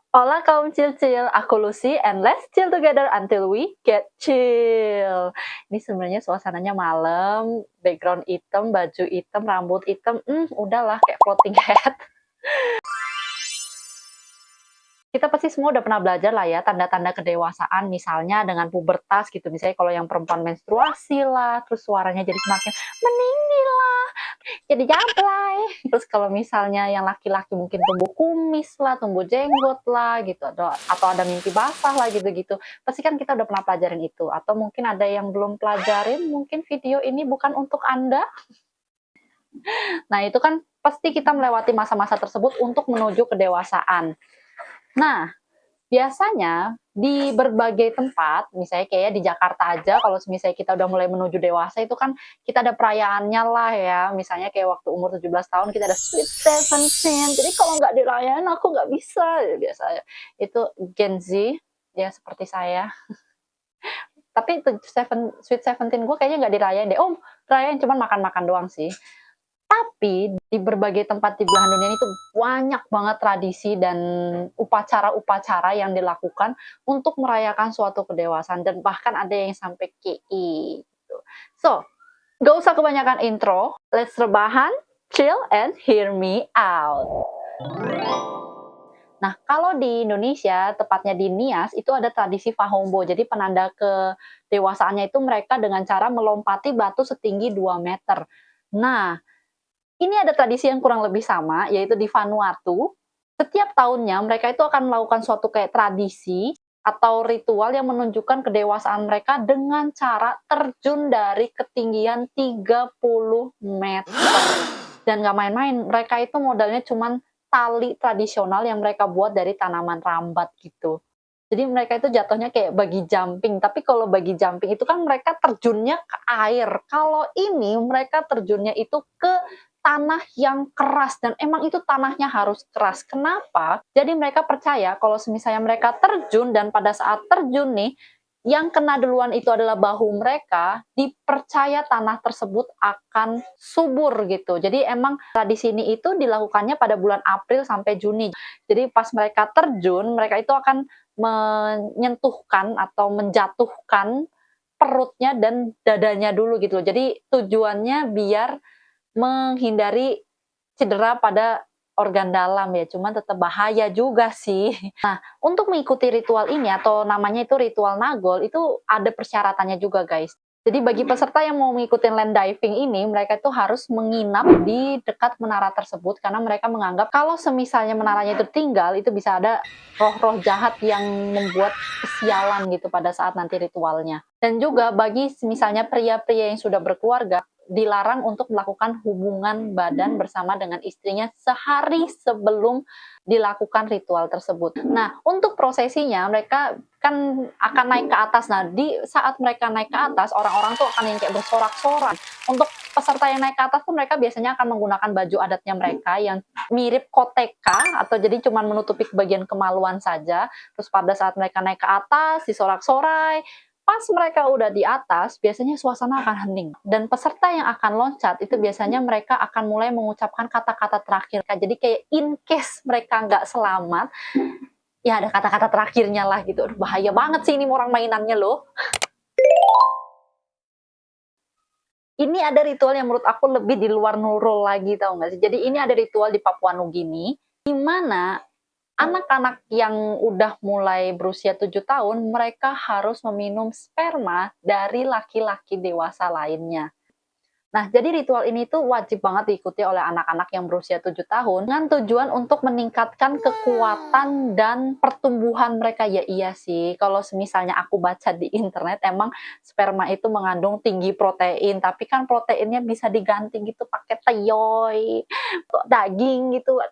Hola kaum chill-chill, aku Lucy and let's chill together until we get chill. Ini sebenarnya suasananya malam, background hitam, baju hitam, rambut hitam, udahlah kayak floating head. Kita pasti semua udah pernah belajar lah ya, tanda-tanda kedewasaan, misalnya dengan pubertas gitu. Misalnya kalau yang perempuan menstruasi lah, terus suaranya jadi semakin meninggi lah, jadi jablay. Terus kalau misalnya yang laki-laki mungkin tumbuh kumis lah, tumbuh jenggot lah gitu, atau ada mimpi basah lah gitu-gitu. Pasti kan kita udah pernah pelajarin itu. Atau mungkin ada yang belum pelajarin, mungkin video ini bukan untuk Anda. Nah, itu kan pasti kita melewati masa-masa tersebut untuk menuju kedewasaan. Nah, biasanya di berbagai tempat, misalnya kayak di Jakarta aja, kalau misalnya kita udah mulai menuju dewasa itu kan kita ada perayaannya lah ya. Misalnya kayak waktu umur 17 tahun kita ada Sweet Seventeen. Jadi kalau nggak dirayain aku nggak bisa. Ya, biasanya itu Gen Z ya seperti saya. Tapi itu Sweet Seventeen gue kayaknya nggak dirayain deh. Oh, rayain cuman makan-makan doang sih. Tapi di berbagai tempat di belahan dunia itu banyak banget tradisi dan upacara-upacara yang dilakukan untuk merayakan suatu kedewasaan dan bahkan ada yang sampai KI gitu. So, gak usah kebanyakan intro, let's rebahan, chill, and hear me out. Nah, kalau di Indonesia, tepatnya di Nias, itu ada tradisi Fahombo. Jadi penanda kedewasaannya itu mereka dengan cara melompati batu setinggi 2 meter. Nah, ini ada tradisi yang kurang lebih sama, yaitu di Vanuatu. Setiap tahunnya mereka itu akan melakukan suatu kayak tradisi atau ritual yang menunjukkan kedewasaan mereka dengan cara terjun dari ketinggian 30 meter. Dan nggak main-main, mereka itu modalnya cuman tali tradisional yang mereka buat dari tanaman rambat gitu. Jadi mereka itu jatuhnya kayak bagi jumping, tapi kalau bagi jumping itu kan mereka terjunnya ke air. Kalau ini mereka terjunnya itu ke tanah yang keras dan emang itu tanahnya harus keras. Kenapa? Jadi mereka percaya kalau misalnya mereka terjun dan pada saat terjun nih, yang kena duluan itu adalah bahu mereka, dipercaya tanah tersebut akan subur gitu. Jadi emang tradisi ini itu dilakukannya pada bulan April sampai Juni. Jadi pas mereka terjun, mereka itu akan menyentuhkan atau menjatuhkan perutnya dan dadanya dulu gitu. Jadi tujuannya biar menghindari cedera pada organ dalam ya, cuman tetap bahaya juga sih. Nah, untuk mengikuti ritual ini atau namanya itu ritual Nagol, itu ada persyaratannya juga guys. Jadi bagi peserta yang mau mengikuti land diving ini, mereka itu harus menginap di dekat menara tersebut karena mereka menganggap kalau semisalnya menaranya itu tinggal, itu bisa ada roh-roh jahat yang membuat kesialan gitu pada saat nanti ritualnya. Dan juga bagi misalnya pria-pria yang sudah berkeluarga, dilarang untuk melakukan hubungan badan bersama dengan istrinya sehari sebelum dilakukan ritual tersebut. Nah, untuk prosesinya mereka kan akan naik ke atas. Nah, di saat mereka naik ke atas, orang-orang tuh akan yang kayak bersorak-sorak. Untuk peserta yang naik ke atas tuh mereka biasanya akan menggunakan baju adatnya mereka yang mirip koteka atau jadi cuma menutupi bagian kemaluan saja. Terus pada saat mereka naik ke atas, disorak-sorai, pas mereka udah di atas, biasanya suasana akan hening. Dan peserta yang akan loncat, itu biasanya mereka akan mulai mengucapkan kata-kata terakhir. Jadi kayak in case mereka nggak selamat, ya ada kata-kata terakhirnya lah gitu. Aduh, bahaya banget sih ini orang mainannya loh. Ini ada ritual yang menurut aku lebih di luar nurul lagi, tau nggak sih? Jadi ini ada ritual di Papua Nugini, di mana anak-anak yang udah mulai berusia 7 tahun, mereka harus meminum sperma dari laki-laki dewasa lainnya. Nah, jadi ritual ini tuh wajib banget diikuti oleh anak-anak yang berusia 7 tahun dengan tujuan untuk meningkatkan kekuatan dan pertumbuhan mereka. Ya iya sih, kalau misalnya aku baca di internet emang sperma itu mengandung tinggi protein, tapi kan proteinnya bisa diganti gitu pakai teyoy, daging gitu,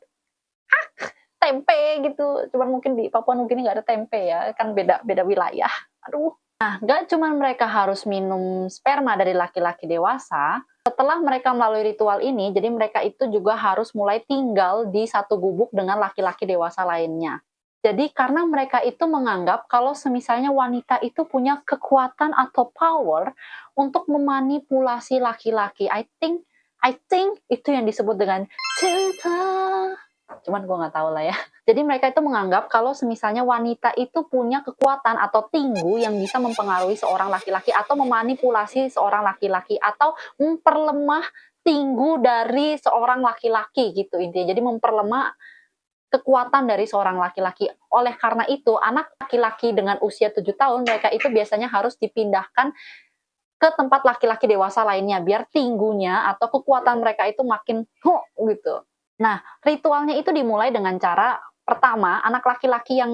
tempe gitu. Cuman mungkin di Papua mungkin nggak ada tempe ya, kan beda beda wilayah. Aduh. Nah, nggak cuma mereka harus minum sperma dari laki-laki dewasa, setelah mereka melalui ritual ini, jadi mereka itu juga harus mulai tinggal di satu gubuk dengan laki-laki dewasa lainnya. Jadi karena mereka itu menganggap kalau semisalnya wanita itu punya kekuatan atau power untuk memanipulasi laki-laki. I think itu yang disebut dengan cinta cuman gue nggak tahu lah ya. Jadi mereka itu menganggap kalau semisalnya wanita itu punya kekuatan atau tinggu yang bisa mempengaruhi seorang laki-laki atau memanipulasi seorang laki-laki atau memperlemah tinggu dari seorang laki-laki gitu intinya. Jadi memperlemah kekuatan dari seorang laki-laki. Oleh karena itu, anak laki-laki dengan usia 7 tahun mereka itu biasanya harus dipindahkan ke tempat laki-laki dewasa lainnya biar tinggunya atau kekuatan mereka itu makin gitu. Nah, ritualnya itu dimulai dengan cara pertama, anak laki-laki yang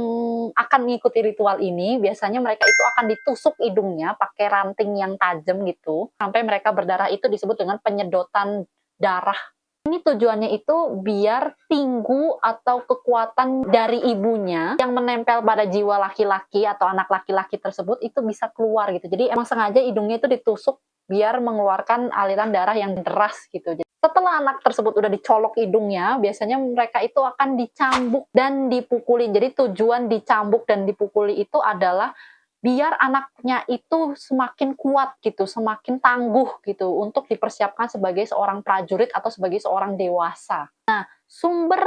akan mengikuti ritual ini biasanya mereka itu akan ditusuk hidungnya pakai ranting yang tajam gitu sampai mereka berdarah, itu disebut dengan penyedotan darah. Ini tujuannya itu biar tinggu atau kekuatan dari ibunya yang menempel pada jiwa laki-laki atau anak laki-laki tersebut itu bisa keluar gitu. Jadi emang sengaja hidungnya itu ditusuk biar mengeluarkan aliran darah yang deras gitu. Jadi, setelah anak tersebut udah dicolok hidungnya, biasanya mereka itu akan dicambuk dan dipukuli. Jadi tujuan dicambuk dan dipukuli itu adalah biar anaknya itu semakin kuat gitu, semakin tangguh gitu untuk dipersiapkan sebagai seorang prajurit atau sebagai seorang dewasa. Nah, sumber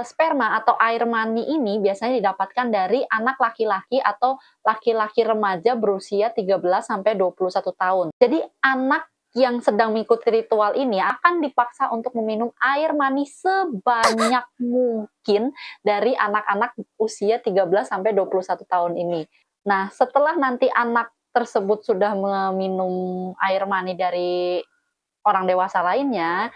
sperma atau air mani ini biasanya didapatkan dari anak laki-laki atau laki-laki remaja berusia 13 sampai 21 tahun. Jadi anak yang sedang mengikuti ritual ini akan dipaksa untuk meminum air mani sebanyak mungkin dari anak-anak usia 13 sampai 21 tahun ini. Nah, setelah nanti anak tersebut sudah meminum air mani dari orang dewasa lainnya,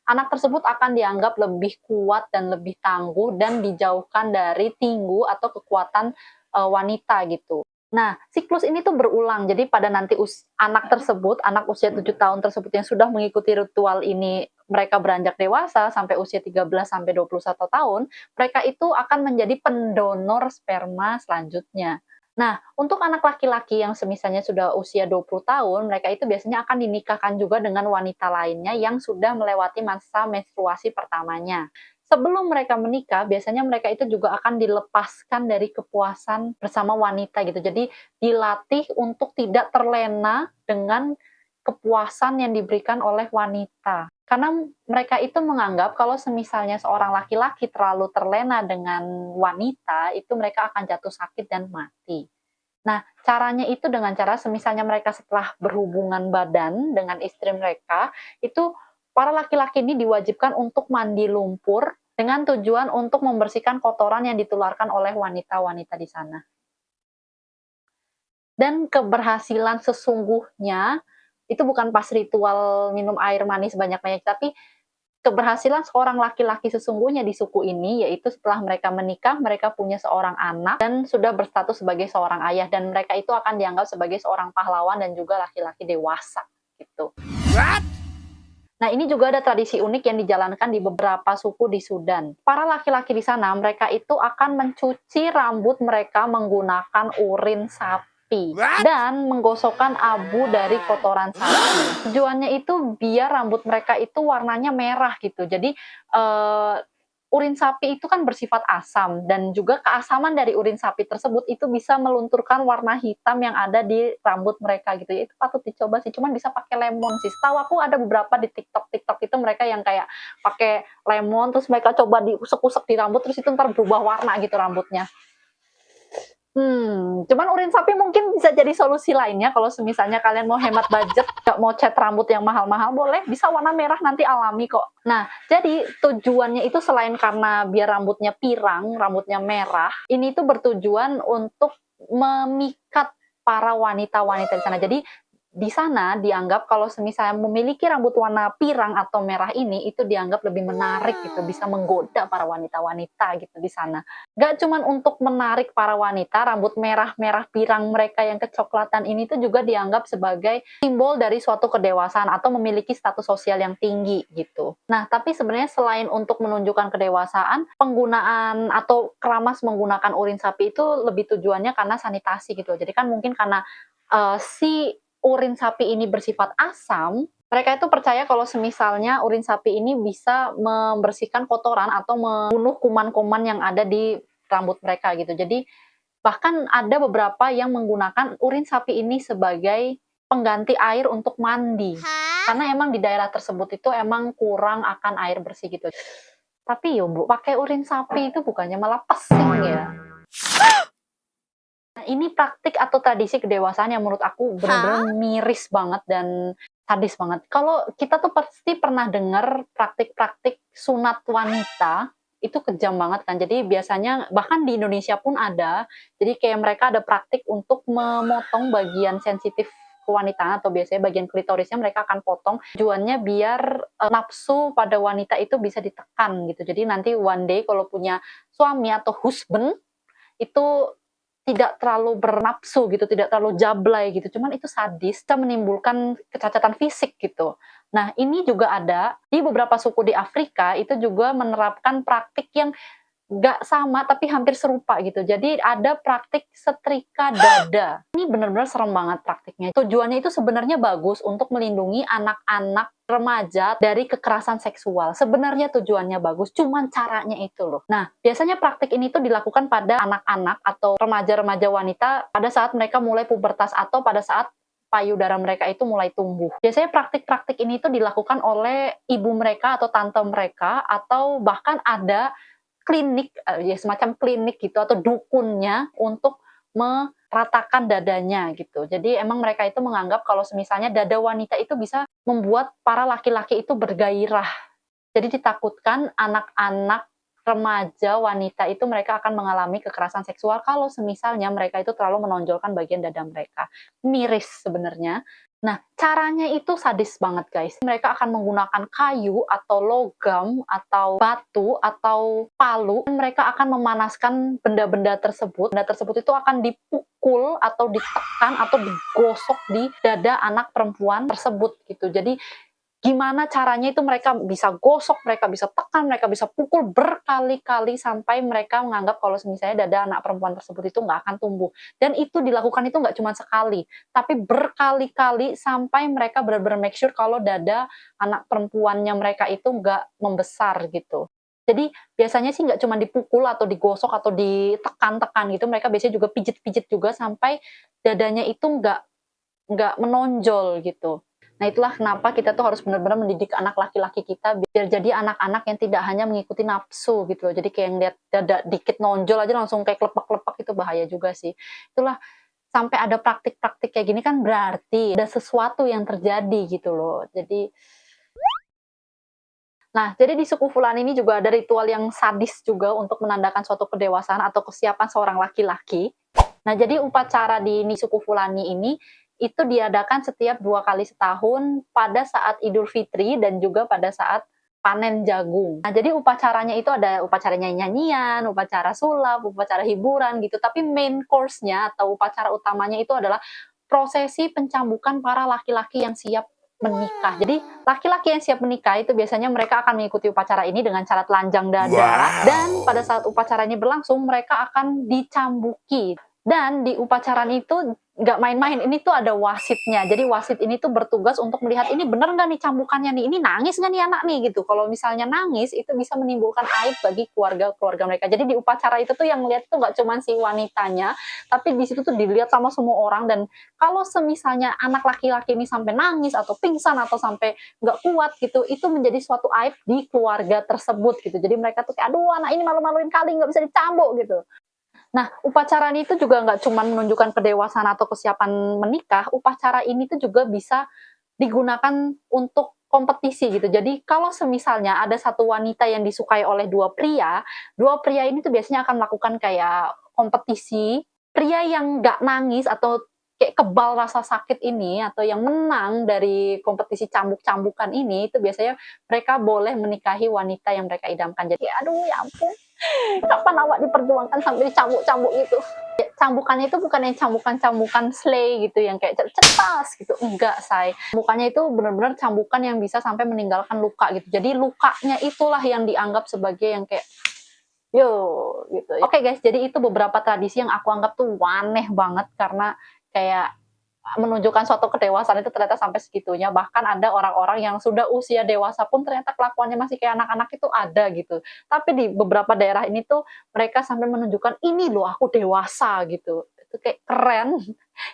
anak tersebut akan dianggap lebih kuat dan lebih tangguh dan dijauhkan dari tinggu atau kekuatan wanita gitu. Nah, siklus ini tuh berulang. Jadi pada nanti anak tersebut, anak usia 7 tahun tersebut yang sudah mengikuti ritual ini, mereka beranjak dewasa sampai usia 13 sampai 21 tahun, mereka itu akan menjadi pendonor sperma selanjutnya. Nah, untuk anak laki-laki yang semisalnya sudah usia 20 tahun, mereka itu biasanya akan dinikahkan juga dengan wanita lainnya yang sudah melewati masa menstruasi pertamanya. Sebelum mereka menikah, biasanya mereka itu juga akan dilepaskan dari kepuasan bersama wanita gitu. Jadi dilatih untuk tidak terlena dengan kepuasan yang diberikan oleh wanita. Karena mereka itu menganggap kalau semisalnya seorang laki-laki terlalu terlena dengan wanita, itu mereka akan jatuh sakit dan mati. Nah, caranya itu dengan cara semisalnya mereka setelah berhubungan badan dengan istri mereka, itu para laki-laki ini diwajibkan untuk mandi lumpur dengan tujuan untuk membersihkan kotoran yang ditularkan oleh wanita-wanita di sana. Dan keberhasilan sesungguhnya itu bukan pas ritual minum air mani sebanyak-banyak, tapi keberhasilan seorang laki-laki sesungguhnya di suku ini, yaitu setelah mereka menikah, mereka punya seorang anak dan sudah berstatus sebagai seorang ayah, dan mereka itu akan dianggap sebagai seorang pahlawan dan juga laki-laki dewasa gitu. What? Nah, ini juga ada tradisi unik yang dijalankan di beberapa suku di Sudan. Para laki-laki di sana, mereka itu akan mencuci rambut mereka menggunakan urin sapi dan menggosokkan abu dari kotoran sapi. Tujuannya itu biar rambut mereka itu warnanya merah gitu. Jadi urin sapi itu kan bersifat asam dan juga keasaman dari urin sapi tersebut itu bisa melunturkan warna hitam yang ada di rambut mereka gitu ya. Itu patut dicoba sih, cuman bisa pakai lemon sih. Setahu aku ada beberapa di TikTok itu mereka yang kayak pakai lemon terus mereka coba diusek-usek di rambut terus itu ntar berubah warna gitu rambutnya. Cuman urin sapi mungkin bisa jadi solusi lainnya kalau misalnya kalian mau hemat budget, nggak mau cat rambut yang mahal-mahal, boleh, bisa warna merah nanti alami kok. Nah, jadi tujuannya itu selain karena biar rambutnya pirang, rambutnya merah, ini tuh bertujuan untuk memikat para wanita-wanita di sana. Jadi di sana dianggap kalau misalnya memiliki rambut warna pirang atau merah ini itu dianggap lebih menarik gitu, bisa menggoda para wanita-wanita gitu di sana. Gak cuman untuk menarik para wanita, rambut merah-merah pirang mereka yang kecoklatan ini tuh juga dianggap sebagai simbol dari suatu kedewasaan atau memiliki status sosial yang tinggi gitu. Nah, tapi sebenarnya selain untuk menunjukkan kedewasaan, penggunaan atau keramas menggunakan urin sapi itu lebih tujuannya karena sanitasi gitu. Jadi kan mungkin karena si urin sapi ini bersifat asam, mereka itu percaya kalau semisalnya urin sapi ini bisa membersihkan kotoran atau membunuh kuman-kuman yang ada di rambut mereka gitu. Jadi bahkan ada beberapa yang menggunakan urin sapi ini sebagai pengganti air untuk mandi. Karena emang di daerah tersebut itu emang kurang akan air bersih gitu. Tapi yo Bu, pakai urin sapi itu bukannya malah pesing ya? Nah, ini praktik atau tradisi kedewasaan yang menurut aku bener-bener Hah? miris banget dan sadis banget. Kalau kita tuh pasti pernah dengar praktik-praktik sunat wanita, itu kejam banget kan. Jadi biasanya bahkan di Indonesia pun ada, jadi kayak mereka ada praktik untuk memotong bagian sensitif kewanitaan atau biasanya bagian klitorisnya mereka akan potong, tujuannya biar, nafsu pada wanita itu bisa ditekan gitu. Jadi nanti one day kalau punya suami atau husband, itu tidak terlalu bernafsu gitu, tidak terlalu jablay gitu, cuman itu sadis, bisa menimbulkan kecacatan fisik gitu. Nah, ini juga ada di beberapa suku di Afrika, itu juga menerapkan praktik yang nggak sama tapi hampir serupa gitu. Jadi ada praktik setrika dada. Ini benar-benar serem banget praktiknya. Tujuannya itu sebenarnya bagus untuk melindungi anak-anak remaja dari kekerasan seksual. Sebenarnya tujuannya bagus, cuman caranya itu loh. Nah, biasanya praktik ini tuh dilakukan pada anak-anak atau remaja-remaja wanita pada saat mereka mulai pubertas atau pada saat payudara mereka itu mulai tumbuh. Biasanya praktik-praktik ini tuh dilakukan oleh ibu mereka atau tante mereka atau bahkan ada klinik, ya semacam klinik gitu atau dukunnya untuk meratakan dadanya gitu. Jadi emang mereka itu menganggap kalau semisalnya dada wanita itu bisa membuat para laki-laki itu bergairah. Jadi ditakutkan anak-anak remaja wanita itu mereka akan mengalami kekerasan seksual kalau semisalnya mereka itu terlalu menonjolkan bagian dada mereka. Miris sebenarnya. Nah, caranya itu sadis banget, guys. Mereka akan menggunakan kayu atau logam atau batu atau palu. Mereka akan memanaskan benda-benda tersebut. Benda tersebut itu akan dipukul atau ditekan atau digosok di dada anak perempuan tersebut gitu. Jadi gimana caranya itu mereka bisa gosok, mereka bisa tekan, mereka bisa pukul berkali-kali sampai mereka menganggap kalau misalnya dada anak perempuan tersebut itu nggak akan tumbuh. Dan itu dilakukan itu nggak cuma sekali, tapi berkali-kali sampai mereka benar-benar make sure kalau dada anak perempuannya mereka itu nggak membesar gitu. Jadi biasanya sih nggak cuma dipukul atau digosok atau ditekan-tekan gitu, mereka biasanya juga pijit-pijit juga sampai dadanya itu nggak menonjol gitu. Nah, itulah kenapa kita tuh harus benar-benar mendidik anak laki-laki kita biar jadi anak-anak yang tidak hanya mengikuti nafsu gitu loh. Jadi kayak ngeliat dada dikit nonjol aja langsung kayak kelepak-kelepak itu bahaya juga sih. Itulah sampai ada praktik-praktik kayak gini kan berarti ada sesuatu yang terjadi gitu loh. Jadi di suku Fulani ini juga ada ritual yang sadis juga untuk menandakan suatu kedewasaan atau kesiapan seorang laki-laki. Nah, jadi upacara di suku Fulani ini itu diadakan setiap 2 kali setahun pada saat Idul Fitri dan juga pada saat panen jagung. Nah, jadi upacaranya itu ada upacara nyanyi-nyanyian, upacara sulap, upacara hiburan gitu, tapi main course-nya atau upacara utamanya itu adalah prosesi pencambukan para laki-laki yang siap menikah. Jadi laki-laki yang siap menikah itu biasanya mereka akan mengikuti upacara ini dengan cara telanjang dada dan pada saat upacara ini berlangsung mereka akan dicambuki. Dan di upacara itu nggak main-main, ini tuh ada wasitnya. Jadi wasit ini tuh bertugas untuk melihat ini bener nggak nih cambukannya nih, ini nangis nggak nih anak nih gitu. Kalau misalnya nangis itu bisa menimbulkan aib bagi keluarga-keluarga mereka. Jadi di upacara itu tuh yang lihat tuh nggak cuma si wanitanya, tapi di situ tuh dilihat sama semua orang dan kalau semisalnya anak laki-laki ini sampai nangis atau pingsan atau sampai nggak kuat gitu, itu menjadi suatu aib di keluarga tersebut gitu. Jadi mereka tuh kayak, aduh anak ini malu-maluin kali nggak bisa dicambuk gitu. Nah, upacara ini tuh juga nggak cuma menunjukkan kedewasaan atau kesiapan menikah, upacara ini tuh juga bisa digunakan untuk kompetisi gitu. Jadi kalau semisalnya ada satu wanita yang disukai oleh dua pria ini tuh biasanya akan melakukan kayak kompetisi. Pria yang nggak nangis atau kayak kebal rasa sakit ini atau yang menang dari kompetisi cambuk-cambukan ini itu biasanya mereka boleh menikahi wanita yang mereka idamkan. Jadi aduh ya ampun, kapan awak diperjuangkan sampai dicambuk-cambuk gitu. Cambukannya itu bukan yang cambukan-cambukan slay gitu yang kayak cetas gitu, enggak say. Cambukannya itu benar-benar cambukan yang bisa sampai meninggalkan luka gitu. Jadi lukanya itulah yang dianggap sebagai yang kayak yo gitu. Oke guys, jadi itu beberapa tradisi yang aku anggap tuh aneh banget karena kayak menunjukkan suatu kedewasaan itu ternyata sampai segitunya. Bahkan ada orang-orang yang sudah usia dewasa pun ternyata kelakuannya masih kayak anak-anak itu ada gitu. Tapi di beberapa daerah ini tuh mereka sampai menunjukkan ini loh aku dewasa gitu. Itu kayak keren.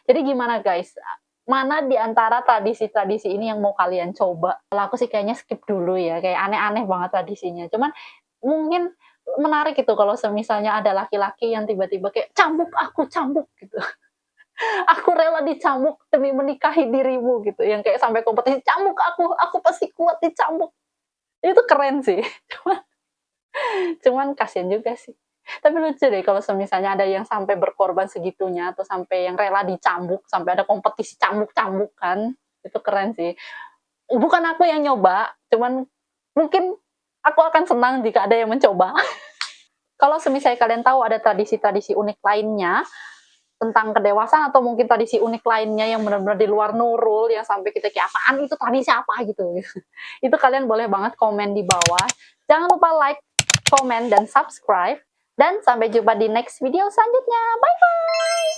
Jadi gimana guys? Mana di antara tradisi-tradisi ini yang mau kalian coba? Kalau aku sih kayaknya skip dulu ya, kayak aneh-aneh banget tradisinya. Cuman Mungkin menarik gitu kalau semisalnya ada laki-laki yang tiba-tiba kayak, "Cambuk aku, cambuk," gitu. "Aku rela dicambuk demi menikahi dirimu," gitu, yang kayak sampai kompetisi, "Cambuk aku pasti kuat dicambuk." Itu keren sih. Cuman cuman kasihan juga sih. Tapi lucu deh kalau semisalnya ada yang sampai berkorban segitunya, atau sampai yang rela dicambuk, sampai ada kompetisi cambuk-cambuk kan, itu keren sih. Bukan aku yang nyoba, cuman mungkin aku akan senang jika ada yang mencoba. Kalau semisalnya kalian tahu ada tradisi-tradisi unik lainnya tentang kedewasaan atau mungkin tradisi unik lainnya yang benar-benar di luar nurul yang sampai kita kayak apaan itu tradisi apa gitu. Itu kalian boleh banget komen di bawah. Jangan lupa like, komen, dan subscribe. Dan sampai jumpa di next video selanjutnya. Bye bye.